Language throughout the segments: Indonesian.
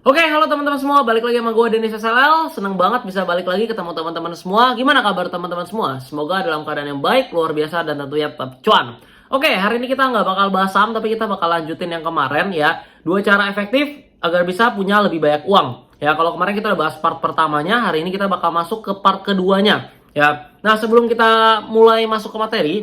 Oke, halo teman-teman semua, balik lagi sama gue Denis SLL. Seneng banget bisa balik lagi ketemu teman-teman semua. Gimana kabar teman-teman semua? Semoga dalam keadaan yang baik, luar biasa, dan tentunya tetap cuan. Oke, hari ini kita nggak bakal bahas saham, tapi kita bakal lanjutin yang kemarin ya. 2 cara efektif agar bisa punya lebih banyak uang. Ya, kalau kemarin kita udah bahas part pertamanya, hari ini kita bakal masuk ke part keduanya. Ya, nah sebelum kita mulai masuk ke materi,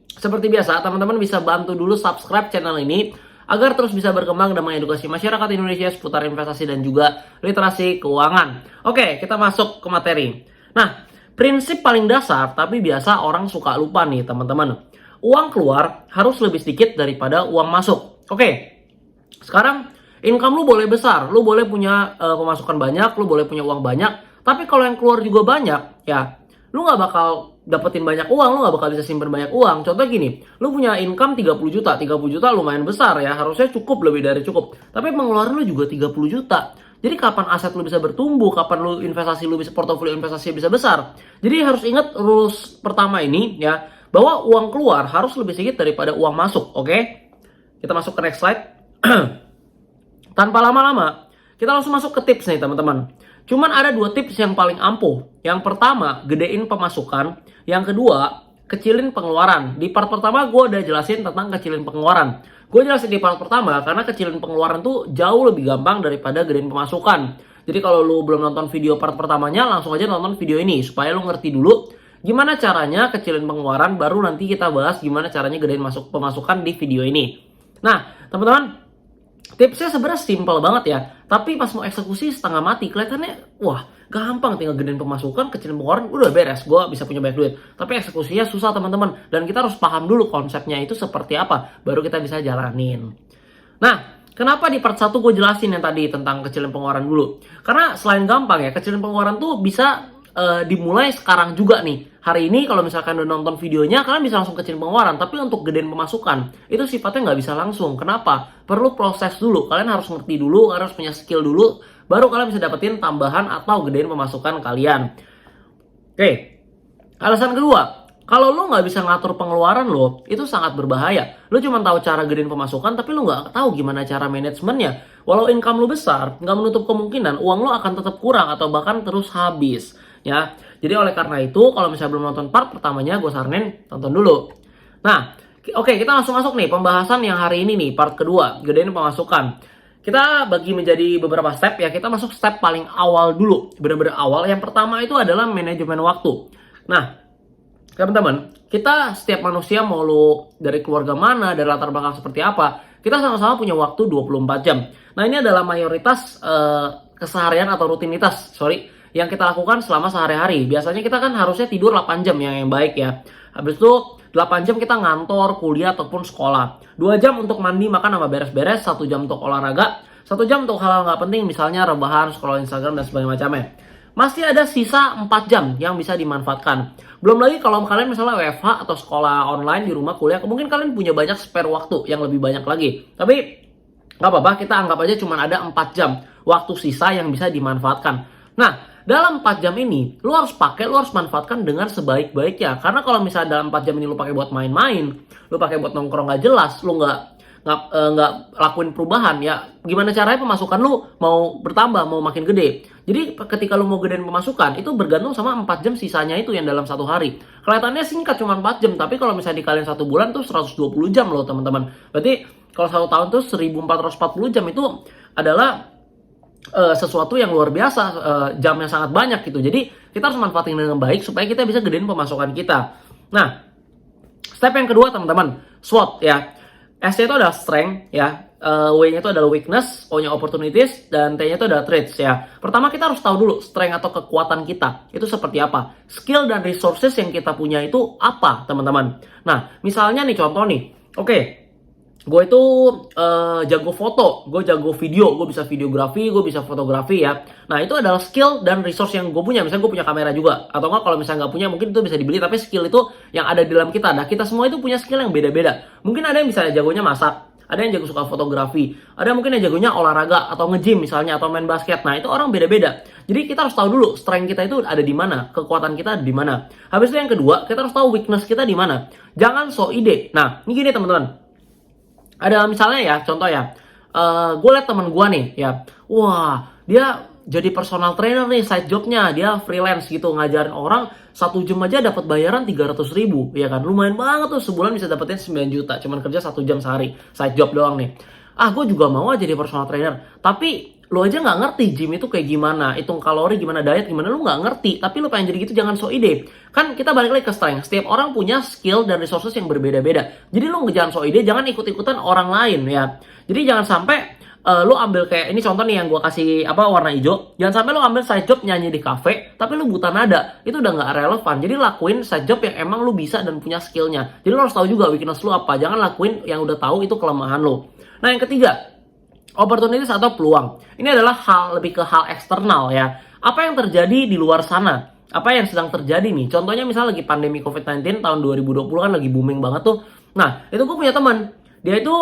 seperti biasa, teman-teman bisa bantu dulu subscribe channel ini agar terus bisa berkembang dan mengedukasi masyarakat Indonesia seputar investasi dan juga literasi keuangan. Oke, kita masuk ke materi. Nah, prinsip paling dasar tapi biasa orang suka lupa nih teman-teman. Uang keluar harus lebih sedikit daripada uang masuk. Oke, sekarang income lu boleh besar, lu boleh punya pemasukan banyak, lu boleh punya uang banyak, tapi kalau yang keluar juga banyak, ya lu nggak bakal dapetin banyak uang, lu nggak bakal bisa simpen banyak uang. Contoh gini, lu punya income 30 juta, 30 juta lumayan besar ya, harusnya cukup, lebih dari cukup. Tapi pengeluaran lu juga 30 juta. Jadi kapan aset lu bisa bertumbuh, kapan lu investasi lu bisa, portofolio investasi bisa besar. Jadi harus ingat rules pertama ini ya, bahwa uang keluar harus lebih sedikit daripada uang masuk, oke? Kita masuk ke next slide. Tanpa lama-lama, kita langsung masuk ke tips nih teman-teman. Cuman ada 2 tips yang paling ampuh. Yang pertama, gedein pemasukan. Yang kedua, kecilin pengeluaran. Di part pertama gue udah jelasin tentang kecilin pengeluaran. Gue jelasin di part pertama karena kecilin pengeluaran tuh jauh lebih gampang daripada gedein pemasukan. Jadi kalau lu belum nonton video part pertamanya, langsung aja nonton video ini supaya lu ngerti dulu gimana caranya kecilin pengeluaran, baru nanti kita bahas gimana caranya gedein pemasukan di video ini. Nah, teman-teman, tipsnya sebenarnya simple banget ya, tapi pas mau eksekusi setengah mati. Kelihatannya, wah gampang, tinggal gedein pemasukan, kecilin pengeluaran, udah beres, gue bisa punya banyak duit. Tapi eksekusinya susah teman-teman, dan kita harus paham dulu konsepnya itu seperti apa, baru kita bisa jalanin. Nah, kenapa di part 1 gue jelasin yang tadi tentang kecilin pengeluaran dulu? Karena selain gampang ya, kecilin pengeluaran tuh bisa dimulai sekarang juga nih. Hari ini kalau misalkan udah nonton videonya, kalian bisa langsung kecilin pengeluaran. Tapi untuk gedein pemasukan, itu sifatnya nggak bisa langsung. Kenapa? Perlu proses dulu. Kalian harus ngerti dulu, harus punya skill dulu, baru kalian bisa dapetin tambahan atau gedein pemasukan kalian. Oke, alasan kedua, kalau lo nggak bisa ngatur pengeluaran lo, itu sangat berbahaya. Lo cuma tahu cara gedein pemasukan, tapi lo nggak tahu gimana cara manajemennya. Walau income lo besar, nggak menutup kemungkinan uang lo akan tetap kurang atau bahkan terus habis. Ya, jadi oleh karena itu, kalau misalnya belum nonton part pertamanya, gue saranin tonton dulu. Nah, oke, kita langsung masuk nih pembahasan yang hari ini nih, part kedua, gedein pemasukan. Kita bagi menjadi beberapa step ya. Kita masuk step paling awal dulu, bener-bener awal. Yang pertama itu adalah manajemen waktu. Nah, teman-teman, kita setiap manusia, mau lu dari keluarga mana, dari latar belakang seperti apa, kita sama-sama punya waktu 24 jam. Nah, ini adalah mayoritas keseharian atau rutinitas, yang kita lakukan selama sehari-hari. Biasanya kita kan harusnya tidur 8 jam yang baik ya. Habis itu 8 jam kita ngantor, kuliah, ataupun sekolah. 2 jam untuk mandi, makan, sama beres-beres. 1 jam untuk olahraga. 1 jam untuk hal-hal nggak penting, misalnya rebahan, scroll Instagram, dan sebagainya macamnya. Masih ada sisa 4 jam yang bisa dimanfaatkan. Belum lagi kalau kalian misalnya WFH atau sekolah online di rumah kuliah, mungkin kalian punya banyak spare waktu yang lebih banyak lagi. Tapi nggak apa-apa, kita anggap aja cuma ada 4 jam waktu sisa yang bisa dimanfaatkan. Nah, dalam 4 jam ini, lu harus manfaatkan dengan sebaik-baiknya. Karena kalau misalnya dalam 4 jam ini lu pakai buat main-main, lu pakai buat nongkrong gak jelas, lu nggak lakuin perubahan, ya gimana caranya pemasukan lu mau bertambah, mau makin gede. Jadi ketika lu mau gedein pemasukan, itu bergantung sama 4 jam sisanya itu yang dalam satu hari. Kelihatannya singkat cuma 4 jam, tapi kalau misalnya dikaliin 1 bulan tuh 120 jam loh teman-teman. Berarti kalau 1 tahun tuh 1440 jam itu adalah sesuatu yang luar biasa, jam yang sangat banyak gitu. Jadi kita harus manfaatin dengan baik supaya kita bisa gedein pemasukan kita. Nah, step yang kedua teman-teman, SWOT ya. S-nya itu adalah strength ya, W-nya itu adalah weakness, O-nya opportunities, dan T-nya itu adalah traits ya. Pertama kita harus tahu dulu strength atau kekuatan kita itu seperti apa. Skill dan resources yang kita punya itu apa teman-teman. Nah, misalnya nih contoh nih, oke, gue itu jago foto, gue jago video, gue bisa videografi, gue bisa fotografi ya. Nah, itu adalah skill dan resource yang gue punya. Misalnya gue punya kamera juga, atau enggak kalau misalnya nggak punya mungkin itu bisa dibeli, tapi skill itu yang ada di dalam kita. Nah, kita semua itu punya skill yang beda-beda. Mungkin ada yang bisa jagonya masak, ada yang jago suka fotografi, ada mungkin yang jagonya olahraga atau nge-gym misalnya, atau main basket. Nah, itu orang beda-beda. Jadi kita harus tahu dulu strength kita itu ada di mana, kekuatan kita ada di mana. Habis itu yang kedua, kita harus tahu weakness kita di mana. Jangan so ide. Nah, ini gini teman-teman. Ada misalnya ya, contoh ya, gue liat teman gue nih ya, wah dia jadi personal trainer nih, side jobnya dia freelance gitu, ngajarin orang 1 jam aja dapat bayaran 300.000, ya kan, lumayan banget tuh, sebulan bisa dapetin 9 juta, cuman kerja 1 jam sehari, side job doang nih. Gue juga mau aja jadi personal trainer, tapi lu aja nggak ngerti gym itu kayak gimana, hitung kalori gimana, diet gimana, lu nggak ngerti, tapi lu pengen jadi gitu, jangan so ide. Kan kita balik lagi ke strength, setiap orang punya skill dan resources yang berbeda-beda, jadi lu jangan so ide, jangan ikut-ikutan orang lain ya. Jadi jangan sampai lu ambil kayak ini contoh nih yang gue kasih warna hijau. Jangan sampai lu ambil side job nyanyi di cafe tapi lu buta nada, itu udah nggak relevan. Jadi lakuin side job yang emang lu bisa dan punya skillnya. Jadi lu harus tahu juga weakness lu apa, jangan lakuin yang udah tahu itu kelemahan lu. Nah yang ketiga, opportunities atau peluang. Ini adalah lebih ke hal eksternal ya. Apa yang terjadi di luar sana, apa yang sedang terjadi nih. Contohnya misalnya lagi pandemi COVID-19 tahun 2020 kan lagi booming banget tuh. Nah itu gue punya teman, dia itu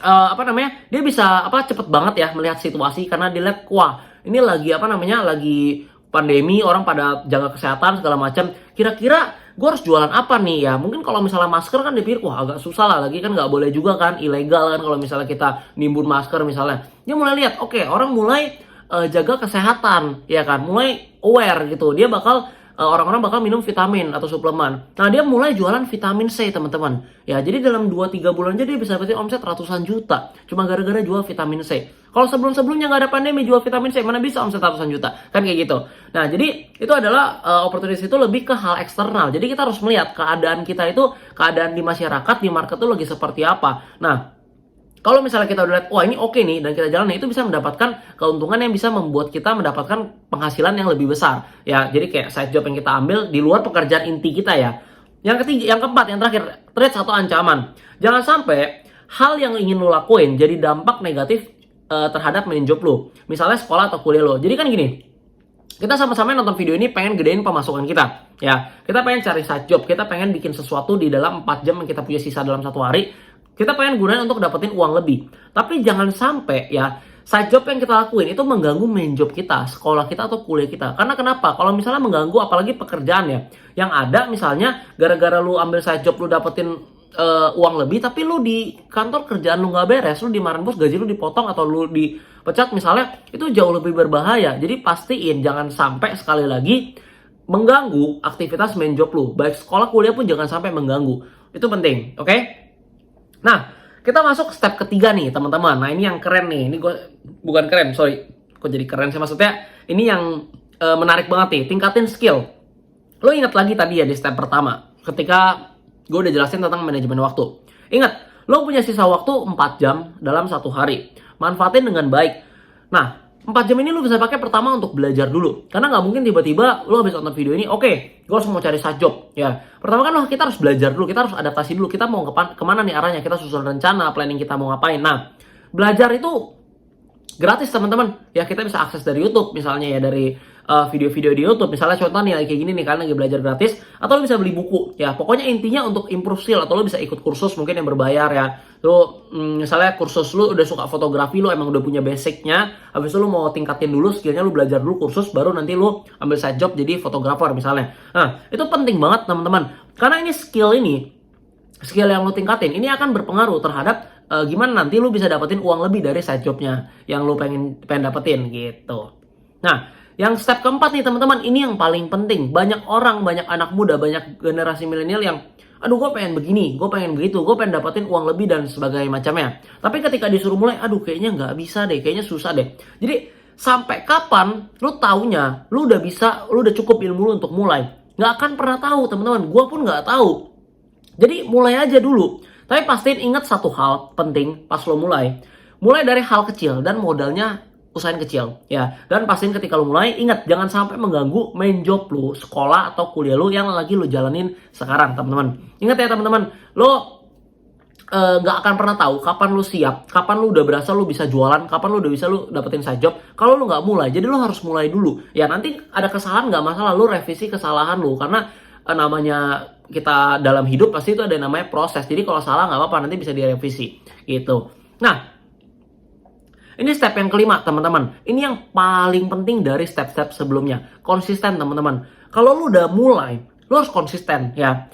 dia bisa cepet banget ya melihat situasi, karena dilihat wah ini lagi lagi pandemi, orang pada jaga kesehatan segala macam, kira-kira gue harus jualan apa nih ya. Mungkin kalau misalnya masker kan dipikir wah agak susah lah, lagi kan nggak boleh juga kan, ilegal kan kalau misalnya kita nimbun masker misalnya. Dia mulai lihat oke, orang mulai jaga kesehatan ya kan, mulai aware gitu, dia bakal orang-orang bakal minum vitamin atau suplemen. Nah dia mulai jualan vitamin C teman-teman ya. Jadi dalam 2-3 bulan aja dia bisa dapetin omset ratusan juta cuma gara-gara jual vitamin C. Kalau sebelum-sebelumnya nggak ada pandemi jual vitamin C, mana bisa omset ratusan juta kan, kayak gitu. Nah jadi itu adalah opportunities itu lebih ke hal eksternal. Jadi kita harus melihat keadaan kita itu, keadaan di masyarakat, di market itu lagi seperti apa. Nah kalau misalnya kita udah lihat, wah ini oke nih, dan kita jalan, itu bisa mendapatkan keuntungan yang bisa membuat kita mendapatkan penghasilan yang lebih besar. Ya, jadi kayak side job yang kita ambil di luar pekerjaan inti kita ya. Yang ketiga, yang keempat, yang terakhir, threats atau ancaman. Jangan sampai hal yang ingin lo lakuin jadi dampak negatif terhadap main job lo. Misalnya sekolah atau kuliah lo. Jadi kan gini, kita sama-sama nonton video ini pengen gedein pemasukan kita. Ya, kita pengen cari side job, kita pengen bikin sesuatu di dalam 4 jam yang kita punya sisa dalam 1 hari. Kita pengen gunain untuk dapetin uang lebih. Tapi jangan sampai ya side job yang kita lakuin itu mengganggu main job kita, sekolah kita atau kuliah kita. Karena kenapa? Kalau misalnya mengganggu apalagi pekerjaan ya, yang ada misalnya gara-gara lu ambil side job lu dapetin uang lebih, tapi lu di kantor kerjaan lu nggak beres, lu dimarahin bos, gaji lu dipotong atau lu dipecat misalnya, itu jauh lebih berbahaya. Jadi pastiin jangan sampai sekali lagi mengganggu aktivitas main job lu. Baik sekolah kuliah pun jangan sampai mengganggu. Itu penting, oke? Nah, kita masuk ke step ketiga nih teman-teman. Nah ini yang keren nih. Ini gue bukan keren, sorry. Kok jadi keren sih, maksudnya ini yang menarik banget nih. Tingkatin skill. Lo ingat lagi tadi ya di step pertama, ketika gue udah jelasin tentang manajemen waktu. Ingat, lo punya sisa waktu 4 jam dalam 1 hari. Manfaatin dengan baik. Nah, 4 jam ini lo bisa pakai pertama untuk belajar dulu. Karena nggak mungkin tiba-tiba lo habis nonton video ini, oke, gue harus mau cari side job. Ya, pertama kan kita harus belajar dulu, kita harus adaptasi dulu, kita mau kemana nih arahnya, kita susun rencana, planning kita mau ngapain. Nah, belajar itu gratis teman-teman. Ya kita bisa akses dari YouTube misalnya ya, dari video-video di YouTube. Misalnya contoh nih kayak gini nih, kalian lagi belajar gratis, atau lo bisa beli buku. Ya pokoknya intinya untuk improve skill, atau lo bisa ikut kursus mungkin yang berbayar ya. Lo misalnya kursus lo udah suka fotografi, lo emang udah punya basicnya, habis itu lo mau tingkatin dulu skillnya, lo belajar dulu kursus, baru nanti lo ambil side job jadi fotografer misalnya. Nah itu penting banget teman-teman, karena ini skill yang lo tingkatin ini akan berpengaruh terhadap gimana nanti lo bisa dapetin uang lebih dari side jobnya yang lo pengen dapetin gitu. Nah yang step keempat nih teman-teman, ini yang paling penting. Banyak orang, banyak anak muda, banyak generasi milenial yang aduh gue pengen begini, gue pengen begitu, gue pengen dapetin uang lebih dan sebagainya macamnya. Tapi ketika disuruh mulai, aduh kayaknya nggak bisa deh, kayaknya susah deh. Jadi sampai kapan lu taunya lu udah bisa, lu udah cukup ilmu lu untuk mulai? Nggak akan pernah tahu teman-teman, gue pun nggak tahu. Jadi mulai aja dulu. Tapi pastiin ingat satu hal penting pas lo mulai. Mulai dari hal kecil dan modalnya usahain kecil ya. Dan pastiin ketika lo mulai, ingat jangan sampai mengganggu main job lo, sekolah atau kuliah lo yang lagi lo jalanin sekarang teman-teman. Ingat ya teman-teman, lo nggak akan pernah tahu kapan lo siap, kapan lo udah berasa lo bisa jualan, kapan lo udah bisa lo dapetin side job kalau lo nggak mulai. Jadi lo harus mulai dulu ya. Nanti ada kesalahan nggak masalah, lo revisi kesalahan lo, karena namanya kita dalam hidup pasti itu ada namanya proses. Jadi kalau salah nggak apa-apa, nanti bisa direvisi gitu. Nah ini step yang kelima teman-teman. Ini yang paling penting dari step-step sebelumnya. Konsisten teman-teman. Kalau lu udah mulai, lu harus konsisten ya.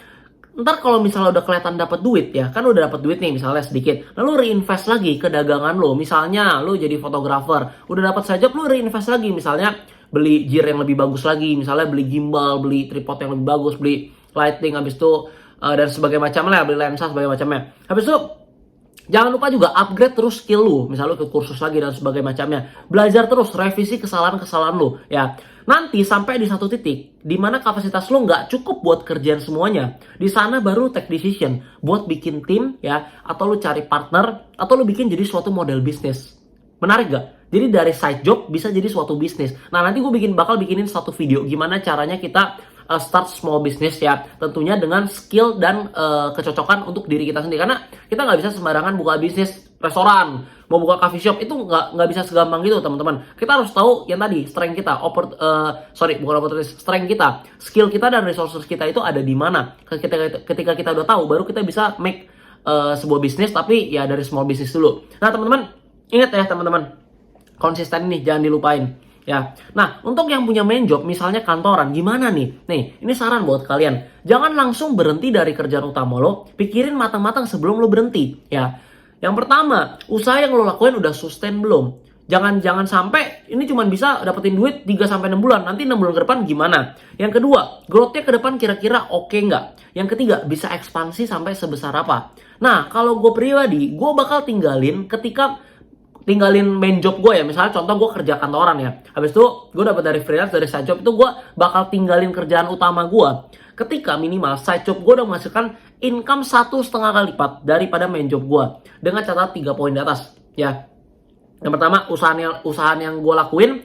Ntar kalau misalnya udah kelihatan dapat duit ya, kan udah dapat duit nih misalnya sedikit, lalu reinvest lagi ke dagangan lo. Misalnya lo jadi fotografer, udah dapat sajab, lo reinvest lagi, misalnya beli gear yang lebih bagus lagi, misalnya beli gimbal, beli tripod yang lebih bagus, beli lighting, habis itu dan sebagainya macamnya, beli lensa sebagai macamnya. Habis itu jangan lupa juga upgrade terus skill lu, misalnya lu ke kursus lagi dan sebagainya macamnya. Belajar terus, revisi kesalahan-kesalahan lu ya. Nanti sampai di satu titik di mana kapasitas lu nggak cukup buat kerjaan semuanya. Di sana baru take decision buat bikin tim ya, atau lu cari partner, atau lu bikin jadi suatu model bisnis. Menarik gak? Jadi dari side job bisa jadi suatu bisnis. Nah, nanti gue bakal bikinin satu video gimana caranya kita start small business ya, tentunya dengan skill dan kecocokan untuk diri kita sendiri, karena kita nggak bisa sembarangan buka bisnis restoran, mau buka coffee shop itu nggak bisa segampang gitu teman-teman. Kita harus tahu yang tadi strength kita, strength kita, skill kita dan resources kita itu ada di mana. Ketika kita udah tahu, baru kita bisa make sebuah bisnis, tapi ya dari small business dulu. Nah teman-teman, ingat ya teman-teman, konsisten nih jangan dilupain. Ya, nah untuk yang punya main job, misalnya kantoran, gimana nih? Nih, ini saran buat kalian. Jangan langsung berhenti dari kerjaan utama lo. Pikirin matang-matang sebelum lo berhenti. Ya, yang pertama, usaha yang lo lakuin udah sustain belum? Jangan sampai ini cuma bisa dapetin duit 3-6 bulan. Nanti 6 bulan ke depan gimana? Yang kedua, growth-nya ke depan kira-kira oke nggak? Yang ketiga, bisa ekspansi sampai sebesar apa? Nah, kalau gue pribadi, gue bakal tinggalin main job gue ya. Misalnya contoh gue kerja kantoran ya, habis itu gue dapat dari freelance, dari side job, itu gue bakal tinggalin kerjaan utama gue ketika minimal side job gue udah menghasilkan income 1,5 kali lipat daripada main job gue, dengan catatan 3 poin di atas ya. Yang pertama, usaha yang gue lakuin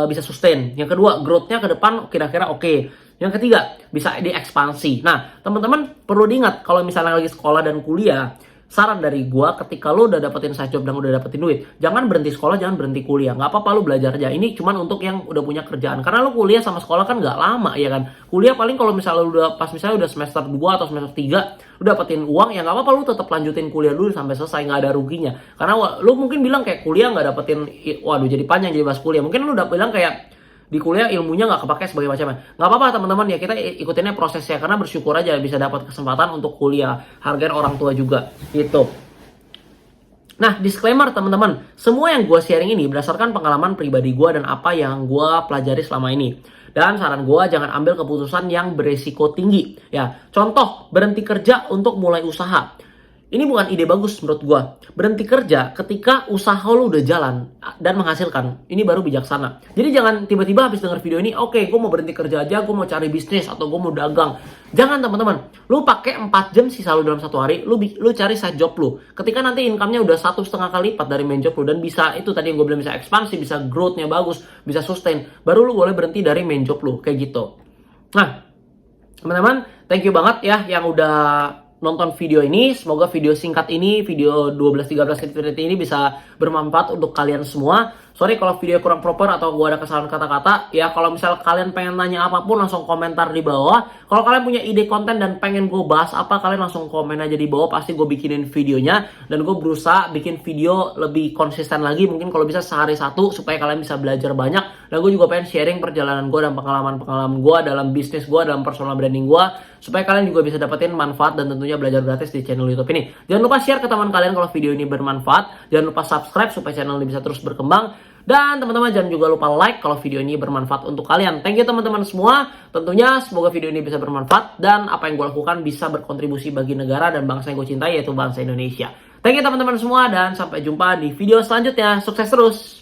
bisa sustain. Yang kedua, growth-nya ke depan kira-kira oke. Yang ketiga, bisa diekspansi. Nah teman-teman perlu diingat, kalau misalnya lagi sekolah dan kuliah, saran dari gua, ketika lo udah dapetin side job dan udah dapetin duit, jangan berhenti sekolah, jangan berhenti kuliah. Nggak apa-apa lo belajar aja. Ini cuman untuk yang udah punya kerjaan. Karena lo kuliah sama sekolah kan nggak lama ya kan. Kuliah paling kalau misalnya udah semester 2 atau semester 3 lo dapetin uang, ya nggak apa-apa, lo tetap lanjutin kuliah dulu sampai selesai, nggak ada ruginya. Karena lo mungkin bilang kayak kuliah nggak dapetin, waduh jadi panjang jadi bahas kuliah. Mungkin lo udah bilang kayak di kuliah ilmunya nggak kepake sebagai macamnya. Nggak apa-apa teman-teman ya, kita ikutinnya prosesnya, karena bersyukur aja bisa dapat kesempatan untuk kuliah, hargain orang tua juga gitu. Nah, disclaimer teman-teman, semua yang gue sharing ini berdasarkan pengalaman pribadi gue dan apa yang gue pelajari selama ini. Dan saran gue, jangan ambil keputusan yang beresiko tinggi. Ya, contoh, berhenti kerja untuk mulai usaha. Ini bukan ide bagus menurut gue. Berhenti kerja ketika usaha lo udah jalan dan menghasilkan. Ini baru bijaksana. Jadi jangan tiba-tiba habis denger video ini, oke, gue mau berhenti kerja aja, gue mau cari bisnis, atau gue mau dagang. Jangan teman-teman. Lu pakai 4 jam sisa lu dalam satu hari, lu cari side job lu. Ketika nanti income-nya udah 1,5 kali lipat dari main job lu, dan bisa, itu tadi yang gue bilang, bisa ekspansi, bisa growth-nya bagus, bisa sustain, baru lu boleh berhenti dari main job lu, kayak gitu. Nah, teman-teman, thank you banget ya yang udah nonton video ini. Semoga video singkat ini, video 12-13 menit ini bisa bermanfaat untuk kalian semua. Sorry kalau video kurang proper atau gue ada kesalahan kata-kata. Ya kalau misal kalian pengen nanya apapun, langsung komentar di bawah. Kalau kalian punya ide konten dan pengen gue bahas apa, kalian langsung komen aja di bawah. Pasti gue bikinin videonya. Dan gue berusaha bikin video lebih konsisten lagi. Mungkin kalau bisa sehari 1, supaya kalian bisa belajar banyak. Dan gue juga pengen sharing perjalanan gue dan pengalaman-pengalaman gue dalam bisnis gue, dalam personal branding gue, supaya kalian juga bisa dapetin manfaat dan tentunya belajar gratis di channel YouTube ini. Jangan lupa share ke teman kalian kalau video ini bermanfaat. Jangan lupa subscribe supaya channel ini bisa terus berkembang. Dan teman-teman jangan juga lupa like kalau video ini bermanfaat untuk kalian. Thank you teman-teman semua. Tentunya semoga video ini bisa bermanfaat dan apa yang gue lakukan bisa berkontribusi bagi negara dan bangsa yang gue cintai, yaitu bangsa Indonesia. Thank you teman-teman semua dan sampai jumpa di video selanjutnya. Sukses terus.